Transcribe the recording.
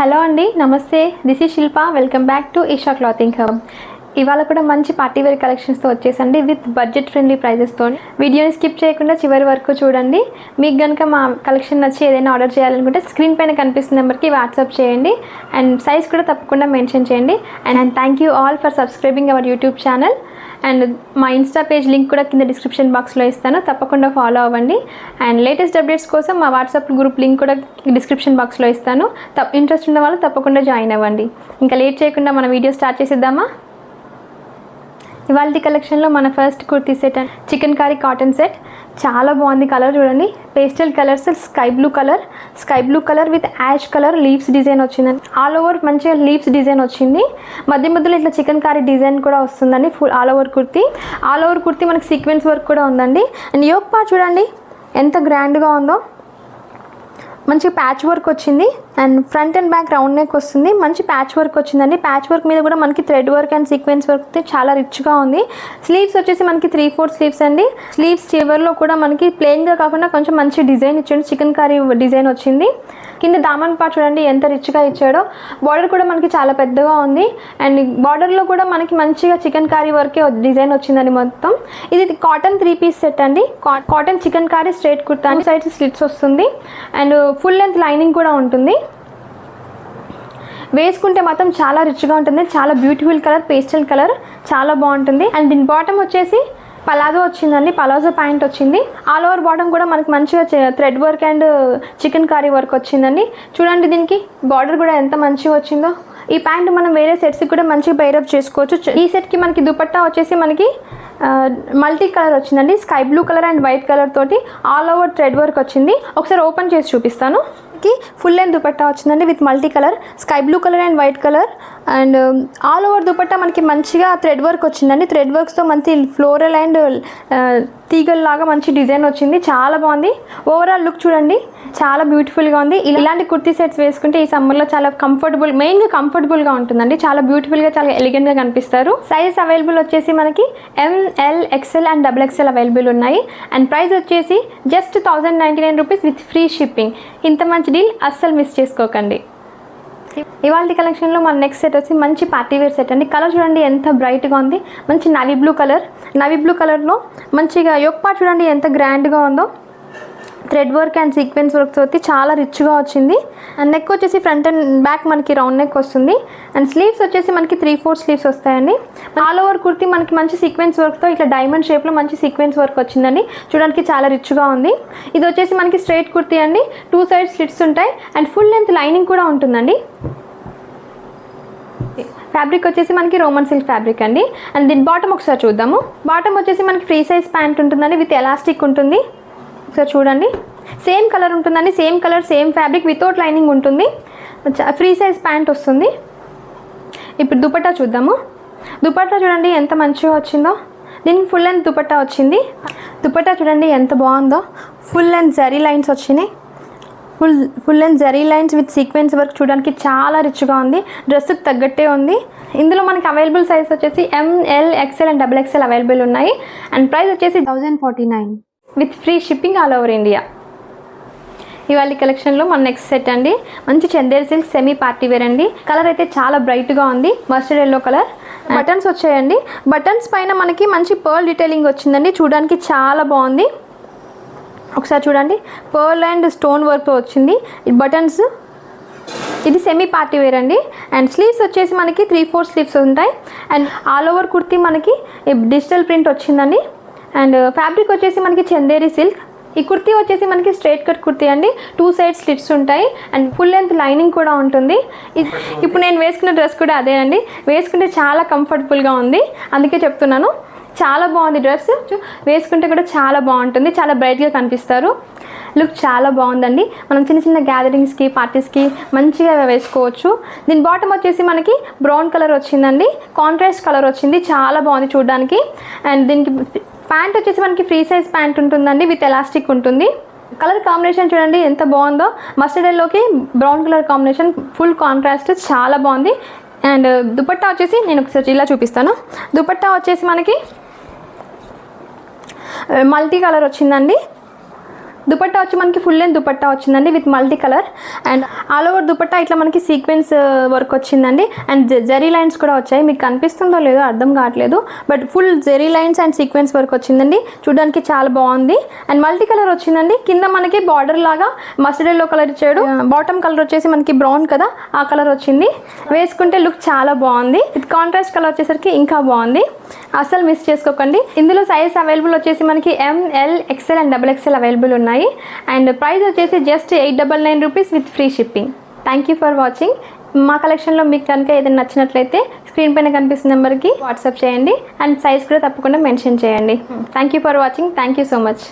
Hello అండి, నమస్తే. This is Shilpa. Welcome back to Esha clothing hub. ఇవాళ కూడా మంచి పార్టీ వేర్ కలెక్షన్స్తో వచ్చేసండి విత్ బడ్జెట్ ఫ్రెండ్లీ ప్రైజెస్తో. వీడియోని స్కిప్ చేయకుండా చివరి వరకు చూడండి. మీకు కనుక మా కలెక్షన్ నచ్చి ఏదైనా ఆర్డర్ చేయాలనుకుంటే స్క్రీన్ పైన కనిపిస్తున్న నెంబర్కి వాట్సాప్ చేయండి అండ్ సైజ్ కూడా తప్పకుండా మెన్షన్ చేయండి. And thank you all for subscribing our YouTube channel. And మా ఇన్స్టా పేజ్ లింక్ కూడా కింద డిస్క్రిప్షన్ బాక్స్లో ఇస్తాను, తప్పకుండా ఫాలో అవ్వండి. అండ్ లేటెస్ట్ అప్డేట్స్ కోసం మా వాట్సాప్ గ్రూప్ లింక్ కూడా డిస్క్రిప్షన్ బాక్స్లో ఇస్తాను. ఇంట్రెస్ట్ ఉన్న వాళ్ళు తప్పకుండా జాయిన్ అవ్వండి. ఇంకా లేట్ చేయకుండా మన వీడియో స్టార్ట్ చేసేద్దామా? ఇవాళ కలెక్షన్లో మన first kurti set and chikankari cotton set. చాలా బాగుంది. కలర్ చూడండి, pastel colours, sky blue colour with ash colour leaves design వచ్చిందండి. ఆల్ ఓవర్ మంచిగా లీవ్స్ డిజైన్ వచ్చింది. మధ్యలో ఇట్లా చికెన్ కారీ డిజైన్ కూడా వస్తుందండి. ఫుల్ ఆల్ ఓవర్ కుర్తీ మనకి సీక్వెన్స్ వర్క్ కూడా ఉందండి. అండ్ యోక్ పార్ట్ చూడండి ఎంత గ్రాండ్గా ఉందో. మంచి ప్యాచ్ వర్క్ వచ్చింది and front and back round neck వస్తుంది. మంచి ప్యాచ్ వర్క్ వచ్చిందండి. ప్యాచ్ వర్క్ మీద కూడా మనకి thread work and sequence work చాలా రిచ్గా ఉంది. స్లీవ్స్ వచ్చేసి మనకి 3/4 స్లీవ్స్ అండి. స్లీవ్స్ చివర్లో కూడా మనకి ప్లెయిన్గా కాకుండా కొంచెం మంచి డిజైన్ ఇచ్చాడు. చికెన్ కర్రీ డిజైన్ వచ్చింది. కింద దామన్ పార్ట్ చూడండి ఎంత రిచ్గా ఇచ్చాడో. బార్డర్ కూడా మనకి చాలా పెద్దగా ఉంది అండ్ బార్డర్లో కూడా మనకి మంచిగా చికెన్ కర్రీ వర్కే డిజైన్ వచ్చిందండి మొత్తం. ఇది కాటన్ 3 పీస్ సెట్ అండి. Cotton chicken curry straight kurta అండి. సైడ్స్ స్లిట్స్ వస్తుంది అండ్ ఫుల్ లెంత్ లైనింగ్ కూడా ఉంటుంది. వేసుకుంటే మాత్రం చాలా రిచ్గా ఉంటుంది. చాలా బ్యూటిఫుల్ కలర్, పేస్టల్ కలర్, చాలా బాగుంటుంది. అండ్ దీని బాటమ్ వచ్చేసి పలాజో వచ్చిందండి. పలాజో ప్యాంట్ వచ్చింది. ఆల్ ఓవర్ బాటమ్ కూడా మనకి మంచిగా thread work and chicken curry work వచ్చిందండి. చూడండి దీనికి బార్డర్ కూడా ఎంత మంచిగా వచ్చిందో. ఈ ప్యాంట్ మనం వేరే సెట్స్కి కూడా మంచిగా పైరప్ చేసుకోవచ్చు. ఈ సెట్కి మనకి దుపట్టా వచ్చేసి మనకి మల్టీ కలర్ వచ్చిందండి. Sky blue colour and white colour తోటి ఆల్ ఓవర్ థ్రెడ్ వర్క్ వచ్చింది. ఒకసారి ఓపెన్ చేసి చూపిస్తాను. ఫుల్ లెంత్ దుపట్టా వచ్చిందండి with multi colour, sky blue colour and white colour. And all over dupatta మనకి మంచిగా థ్రెడ్ వర్క్ వచ్చిందండి. థ్రెడ్ వర్క్స్తో మంచి ఫ్లోరల్ అండ్ తీగల్లాగా మంచి డిజైన్ వచ్చింది. చాలా బాగుంది. ఓవరాల్ లుక్ చూడండి చాలా బ్యూటిఫుల్గా ఉంది. ఇలాంటి కుర్తీ సెట్స్ వేసుకుంటే ఈ సమ్మర్లో చాలా మెయిన్గా కంఫర్టబుల్గా ఉంటుందండి. చాలా బ్యూటిఫుల్గా, చాలా ఎలిగెంట్గా కనిపిస్తారు. సైజెస్ అవైలబుల్ వచ్చేసి మనకి ML, XL and XXL available ఉన్నాయి. అండ్ ప్రైస్ వచ్చేసి just 1099 rupees with free shipping. ఇంత మంచి డీల్ అస్సలు మిస్ చేసుకోకండి. ఇవాళ కలెక్షన్లో మన నెక్స్ట్ సెట్ వచ్చి మంచి పార్టీ వేర్ సెట్ అండి. కలర్ చూడండి ఎంత బ్రైట్గా ఉంది. మంచి నవీ బ్లూ కలర్లో మంచిగా యోక్ పార్ట్ చూడండి ఎంత గ్రాండ్గా ఉందో. Thread work and sequence work తోటి చాలా రిచ్గా వచ్చింది. అండ్ నెక్ వచ్చేసి ఫ్రంట్ అండ్ బ్యాక్ మనకి రౌండ్ నెక్ వస్తుంది. అండ్ స్లీవ్స్ వచ్చేసి మనకి 3/4 స్లీవ్స్ వస్తాయండి. ఆల్ ఓవర్ కుర్తీ మనకి మంచి సీక్వెన్స్ వర్క్తో ఇట్లా డైమండ్ షేప్లో మంచి సీక్వెన్స్ వర్క్ వచ్చిందండి. చూడడానికి చాలా రిచ్గా ఉంది. ఇది వచ్చేసి మనకి స్ట్రైట్ కుర్తీ అండి. 2 సైడ్ స్లిట్స్ ఉంటాయి అండ్ ఫుల్ లెంత్ లైనింగ్ కూడా ఉంటుందండి. ఫ్యాబ్రిక్ వచ్చేసి మనకి రోమన్ సిల్క్ ఫ్యాబ్రిక్ అండి. అండ్ దీని బాటమ్ ఒకసారి చూద్దాము. బాటమ్ వచ్చేసి మనకి ఫ్రీ సైజ్ ప్యాంట్ ఉంటుందండి విత్ ఎలాస్టిక్ ఉంటుంది. ఒకసారి చూడండి సేమ్ కలర్ ఉంటుందండి. Same colour, same fabric, without lining ఉంటుంది. ఫ్రీ సైజ్ ప్యాంట్ వస్తుంది. ఇప్పుడు దుపట్టా చూద్దాము. దుపట్టా చూడండి ఎంత మంచిగా వచ్చిందో. దీనికి ఫుల్ లెంత్ దుపట్టా వచ్చింది. దుపట్టా చూడండి ఎంత బాగుందో. ఫుల్ లెంత్ జరీ లైన్స్ వచ్చినాయి. Full length zari lines with sequence work చూడడానికి చాలా రిచ్గా ఉంది. డ్రెస్కి తగ్గట్టే ఉంది. ఇందులో మనకి అవైలబుల్ సైజ్ వచ్చేసి ML, XL and XXL available ఉన్నాయి. అండ్ ప్రైస్ వచ్చేసి 1049 with free shipping all over India. ఇవాళ కలెక్షన్లో మన నెక్స్ట్ సెట్ అండి. మంచి Chanderi silk semi party wear అండి. కలర్ అయితే చాలా బ్రైట్గా ఉంది. Mustard yellow colour. బటన్స్ వచ్చాయండి. బటన్స్ పైన మనకి మంచి పర్ల్ డీటెయిలింగ్ వచ్చిందండి. చూడడానికి చాలా బాగుంది. ఒకసారి చూడండి పర్ల్ అండ్ స్టోన్ వర్క్ వచ్చింది ఈ బటన్స్. ఇది సెమీ పార్టీ వేర్ అండి. అండ్ స్లీవ్స్ వచ్చేసి మనకి 3/4 స్లీవ్స్ ఉంటాయి. అండ్ ఆల్ ఓవర్ కుర్తీ మనకి డిజిటల్ ప్రింట్ వచ్చిందండి. అండ్ ఫ్యాబ్రిక్ వచ్చేసి మనకి చందేరి సిల్క్. ఈ కుర్తీ వచ్చేసి మనకి స్ట్రైట్ కట్ కుర్తీ అండి. 2 సైడ్ స్లిట్స్ ఉంటాయి అండ్ ఫుల్ లెంత్ లైనింగ్ కూడా ఉంటుంది. ఇప్పుడు నేను వేసుకున్న డ్రెస్ కూడా అదేనండి. వేసుకుంటే చాలా కంఫర్టబుల్గా ఉంది, అందుకే చెప్తున్నాను. చాలా బాగుంది డ్రెస్. వేసుకుంటే కూడా చాలా బాగుంటుంది. చాలా బ్రైట్గా కనిపిస్తారు. లుక్ చాలా బాగుందండి. మనం చిన్న గ్యాదరింగ్స్కి, పార్టీస్కి మంచిగా వేసుకోవచ్చు. దీని బాటమ్ వచ్చేసి మనకి బ్రౌన్ కలర్ వచ్చిందండి. కాంట్రాస్ట్ కలర్ వచ్చింది. చాలా బాగుంది చూడడానికి. అండ్ దీనికి ప్యాంట్ వచ్చేసి మనకి ఫ్రీ సైజ్ ప్యాంట్ ఉంటుందండి విత్ ఎలాస్టిక్ ఉంటుంది. కలర్ కాంబినేషన్ చూడండి ఎంత బాగుందో. మస్టర్డ్ ఎల్లోకి brown colour combination full contrast, చాలా బాగుంది. అండ్ దుపట్టా వచ్చేసి నేను ఒకసారి ఇలా చూపిస్తాను. దుపట్టా వచ్చేసి మనకి మల్టీ కలర్ వచ్చిందండి. దుపట్టా వచ్చి మనకి ఫుల్ లెంత్ దుపట్టా వచ్చిందండి with multi colour and all over dupatta ఇట్లా మనకి సీక్వెన్స్ వర్క్ వచ్చిందండి అండ్ జెరీ లైన్స్ కూడా వచ్చాయి. మీకు కనిపిస్తుందో లేదో అర్థం కావట్లేదు, but full zari lines and sequence work వచ్చిందండి. చూడడానికి చాలా బాగుంది అండ్ మల్టీ కలర్ వచ్చిందండి. కింద మనకి బార్డర్ లాగా మస్టర్డ్ ఎల్లో కలర్ ఇచ్చాడు. బాటమ్ కలర్ వచ్చేసి మనకి బ్రౌన్ కదా, ఆ కలర్ వచ్చింది. వేసుకుంటే లుక్ చాలా బాగుంది. విత్ కాంట్రాస్ట్ కలర్ వచ్చేసరికి ఇంకా బాగుంది. అసలు మిస్ చేసుకోకండి. ఇందులో సైజ్ అవైలబుల్ వచ్చేసి మనకి ML XL and XXL available ఉన్నాయి అండ్ ప్రైస్ వచ్చేసి just 899 rupees with free shipping. Thank you for watching. మా కలెక్షన్లో మీకు కనుక ఏదైనా నచ్చినట్లయితే స్క్రీన్ పైన కనిపిస్తున్న నెంబర్కి వాట్సాప్ చేయండి అండ్ సైజ్ కూడా తప్పకుండా మెన్షన్ చేయండి. Thank you for watching. Thank you so much.